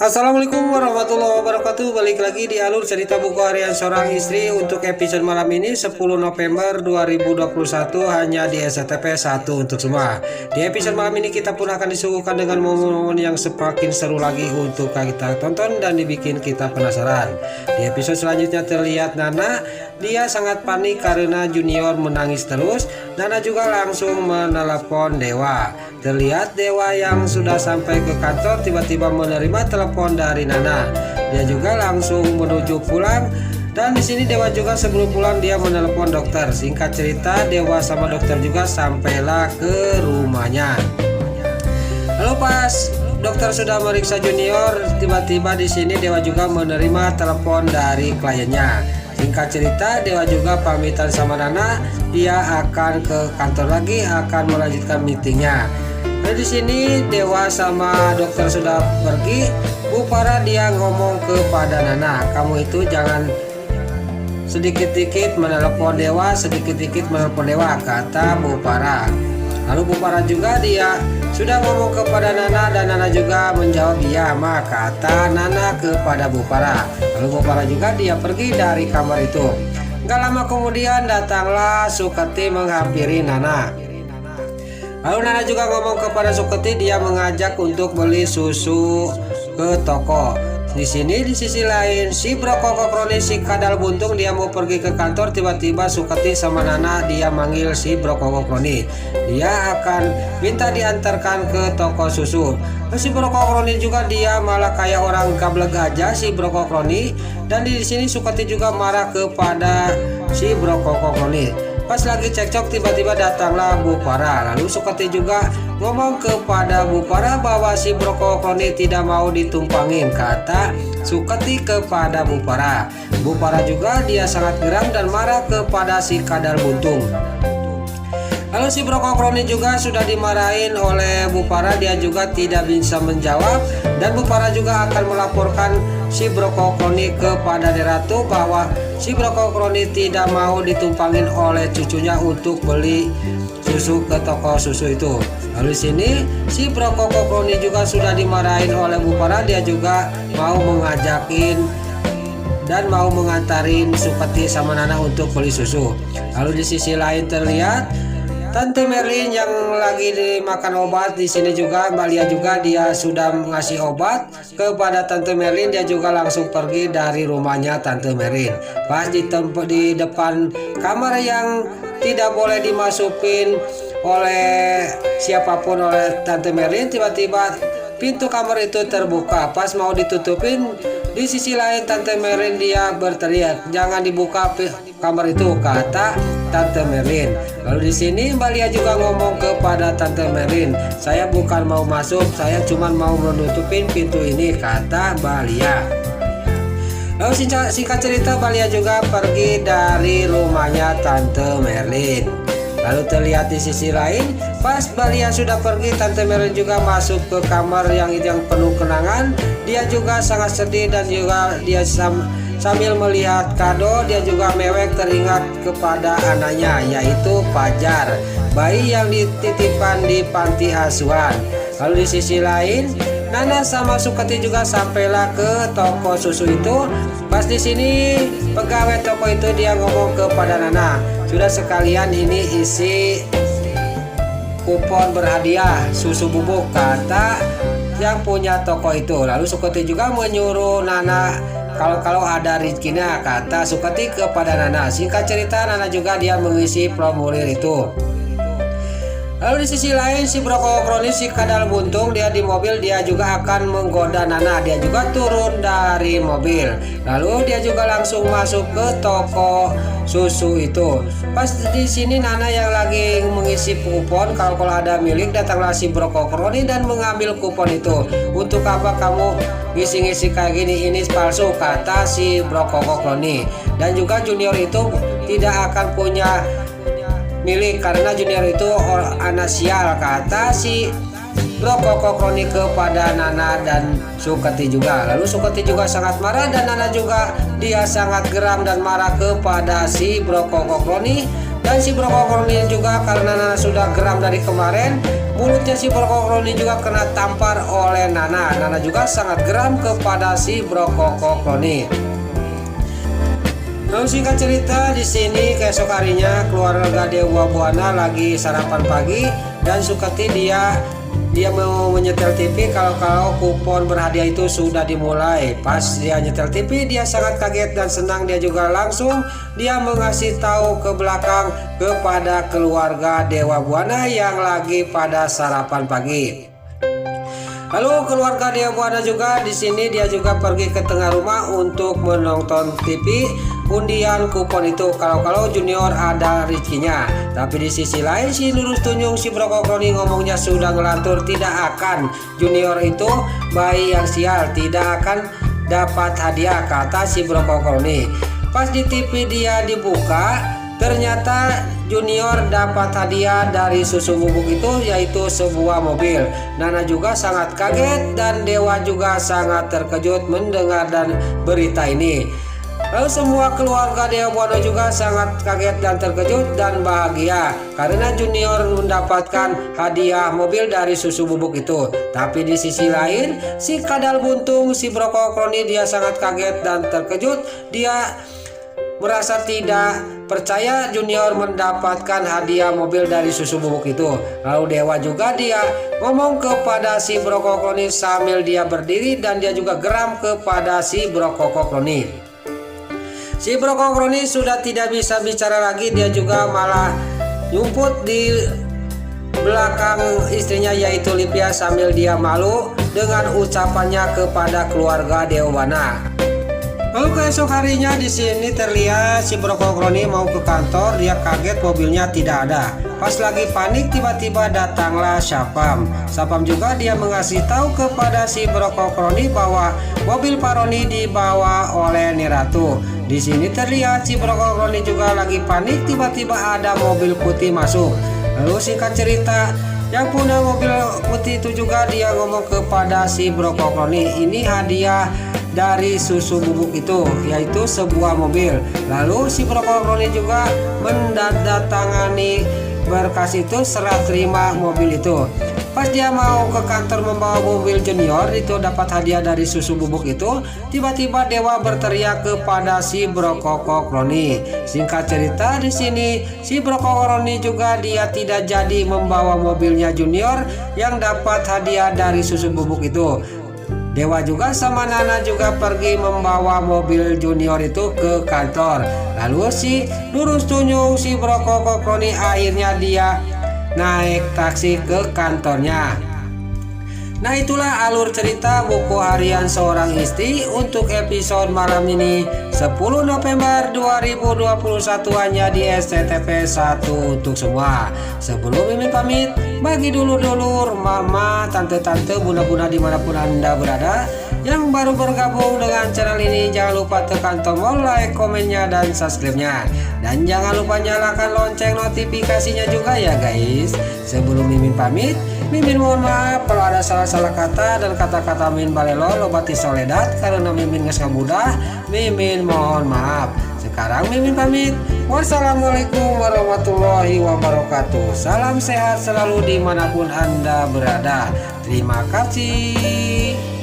Assalamualaikum warahmatullahi wabarakatuh. Balik lagi di alur cerita buku harian seorang istri untuk episode malam ini 10 November 2021 hanya di SCTV 1 untuk semua. Di episode malam ini kita pun akan disuguhkan dengan momen-momen yang semakin seru lagi untuk kita tonton dan dibikin kita penasaran. Di episode selanjutnya terlihat Nana, dia sangat panik karena Junior menangis terus. Nana juga langsung menelepon Dewa. Terlihat Dewa yang sudah sampai ke kantor tiba-tiba menerima telepon dari Nana. Dia juga langsung menuju pulang. Dan di sini Dewa juga sebelum pulang dia menelepon dokter. Singkat cerita Dewa sama dokter juga sampailah ke rumahnya. Lalu pas dokter sudah meriksa Junior, tiba-tiba di sini Dewa juga menerima telepon dari kliennya. Singkat cerita Dewa juga pamitan sama Nana, dia akan ke kantor lagi, akan melanjutkan meetingnya. Nah di sini Dewa sama dokter sudah pergi. Bu Farah dia ngomong kepada Nana, kamu itu jangan sedikit-sedikit menelepon Dewa, sedikit-sedikit menelepon Dewa, kata Bu Farah. Lalu Bu Farah juga dia sudah ngomong kepada Nana dan Nana juga menjawab iya ma, kata Nana kepada Bu Farah. Lalu Bu Farah juga dia pergi dari kamar itu. Gak lama kemudian datanglah Suketi menghampiri Nana. Lalu Nana juga ngomong kepada Suketi, dia mengajak untuk beli susu ke toko. Di sini di sisi lain si Brokoko Kroni si kadal buntung dia mau pergi ke kantor, tiba-tiba Suketi sama Nana dia manggil si Brokoko Kroni. Dia akan minta diantarkan ke toko susu. Si Brokoko Kroni juga dia malah kayak orang gablek aja si Brokoko Kroni. Dan di sini Suketi juga marah kepada si Brokoko Kroni. Pas lagi cekcok tiba-tiba datanglah Bu Farah. Lalu Suketi juga ngomong kepada Bu Farah bahwa si Brokoko Kroni tidak mau ditumpangin, kata Suketi kepada Bu Farah. Bu Farah juga dia sangat geram dan marah kepada si kadal buntung. Lalu si Brokoko Kroni juga sudah dimarahin oleh Bu Farah, dia juga tidak bisa menjawab. Dan Bu Farah juga akan melaporkan si Brokoko Kroni kepada Ratu bahwa si Brokoko Kroni tidak mau ditumpangin oleh cucunya untuk beli susu ke toko susu itu. Lalu sini si Brokoko Kroni juga sudah dimarahin oleh Bu Farah, dia juga mau mengajakin dan mau mengantarin Suketi sama Nana untuk beli susu. Lalu di sisi lain terlihat Tante Merlin yang lagi dimakan obat. Di sini juga Mbak Lia juga dia sudah ngasih obat kepada Tante Merlin. Dia juga langsung pergi dari rumahnya Tante Merlin. Pas di depan kamar yang tidak boleh dimasukin oleh siapapun oleh Tante Merlin, tiba-tiba pintu kamar itu terbuka. Pas mau ditutupin, di sisi lain Tante Merlin dia berteriak, jangan dibuka kamar itu, kata Tante Merlin. Lalu di sini Mbak Lia juga ngomong kepada Tante Merlin, saya bukan mau masuk, saya cuma mau menutupin pintu ini, kata Mbak Lia. Lalu singkat cerita Mbak Lia juga pergi dari rumahnya Tante Merlin. Lalu terlihat di sisi lain pas Mbak Lia sudah pergi, Tante Merlin juga masuk ke kamar yang penuh kenangan. Dia juga sangat sedih dan juga dia sambil melihat kado, dia juga mewek teringat kepada anaknya yaitu Fajar, bayi yang dititipkan di panti asuhan. Lalu di sisi lain Nana sama Suketi juga sampailah ke toko susu itu. Pas di sini pegawai toko itu dia ngomong kepada Nana, sudah sekalian ini isi kupon berhadiah susu bubuk, kata yang punya toko itu. Lalu Suketi juga menyuruh Nana kalau ada rezekinya, kata Suketi kepada Nana. Singkat cerita Nana juga dia mengisi formulir itu. Lalu di sisi lain si Brokoko Kroni si kadal buntung dia di mobil, dia juga akan menggoda Nana. Dia juga turun dari mobil. Lalu dia juga langsung masuk ke toko susu itu. Pas di sini Nana yang lagi mengisi kupon, kalau ada milik, datanglah si Brokoko Kroni dan mengambil kupon itu. Untuk apa kamu ngisi-ngisi kayak gini, ini palsu, kata si Brokoko Kroni. Dan juga Junior itu tidak akan punya milik karena Junior itu anak sial, kata si Brokoko Kroni kepada Nana dan Suketi juga. Lalu Suketi juga sangat marah dan Nana juga dia sangat geram dan marah kepada si Brokoko Kroni. Dan si Brokokroni juga karena Nana sudah geram dari kemarin, mulutnya si Brokokroni juga kena tampar oleh Nana. Nana juga sangat geram kepada si Brokokroni. Lalu singkat cerita, di sini keesok harinya keluarga Dewa Buana lagi sarapan pagi dan Suketi dia mau menyetel TV kalau kupon berhadiah itu sudah dimulai. Pas dia nyetel TV, dia sangat kaget dan senang. Dia juga langsung dia mengasih tahu ke belakang kepada keluarga Dewa Buana yang lagi pada sarapan pagi. Lalu keluarga Dewa Buana juga di sini dia juga pergi ke tengah rumah untuk menonton TV undian kupon itu kalau Junior ada rezekinya. Tapi di sisi lain si Lurus Tunjung si Brokokroni ngomongnya sudah ngelantur, tidak akan Junior itu bayi yang sial, tidak akan dapat hadiah, kata si Brokokroni. Pas di TV dia dibuka, ternyata Junior dapat hadiah dari susu bubuk itu, yaitu sebuah mobil. Nana juga sangat kaget dan Dewa juga sangat terkejut mendengar dan berita ini. Lalu semua keluarga Dewa Buana juga sangat kaget dan terkejut dan bahagia karena Junior mendapatkan hadiah mobil dari susu bubuk itu. Tapi di sisi lain si Kadal Buntung si Brokokroni dia sangat kaget dan terkejut. Dia merasa tidak percaya Junior mendapatkan hadiah mobil dari susu bubuk itu. Lalu Dewa juga dia ngomong kepada si Brokokroni sambil dia berdiri dan dia juga geram kepada si Brokokroni. Si Brokokroni sudah tidak bisa bicara lagi, dia juga malah nyumput di belakang istrinya yaitu Lipia sambil dia malu dengan ucapannya kepada keluarga Dewa Buana. Lalu keesok harinya di sini terlihat si Brokokroni mau ke kantor, dia kaget mobilnya tidak ada. Pas lagi panik tiba-tiba datanglah Sapam. Sapam juga dia mengasih tahu kepada si Brokokroni bahwa mobil Paroni dibawa oleh Niratu. Di sini terlihat si Brokokroni juga lagi panik, tiba-tiba ada mobil putih masuk. Lalu singkat cerita, yang punya mobil putih itu juga dia ngomong kepada si Brokokroni, ini hadiah dari susu bubuk itu, yaitu sebuah mobil. Lalu si Brokokroni juga mendatangani berkas itu, serah terima mobil itu. Pas dia mau ke kantor membawa mobil Junior itu dapat hadiah dari susu bubuk itu, tiba-tiba Dewa berteriak kepada si Brokokroni. Singkat cerita di sini si Brokokroni juga dia tidak jadi membawa mobilnya Junior yang dapat hadiah dari susu bubuk itu. Dewa juga sama Nana juga pergi membawa mobil Junior itu ke kantor. Lalu si Lurus Tunjung si Brokokroni akhirnya dia naik taksi ke kantornya. Nah, itulah alur cerita buku harian seorang istri untuk episode malam ini 10 November 2021 hanya di SCTV 1 untuk semua. Sebelum Mimin pamit, bagi dulur-dulur, mama, tante-tante, bunda-bunda dimanapun anda berada yang baru bergabung dengan channel ini, jangan lupa tekan tombol like, komennya, dan subscribe-nya. Dan jangan lupa nyalakan lonceng notifikasinya juga ya guys. Sebelum Mimin pamit, Mimin mohon maaf kalau ada salah-salah kata dan kata-kata Mimin balelo lobati soledat karena Mimin geus ngabudah. Mimin mohon maaf. Sekarang Mimin pamit. Wassalamualaikum warahmatullahi wabarakatuh. Salam sehat selalu dimanapun anda berada. Terima kasih.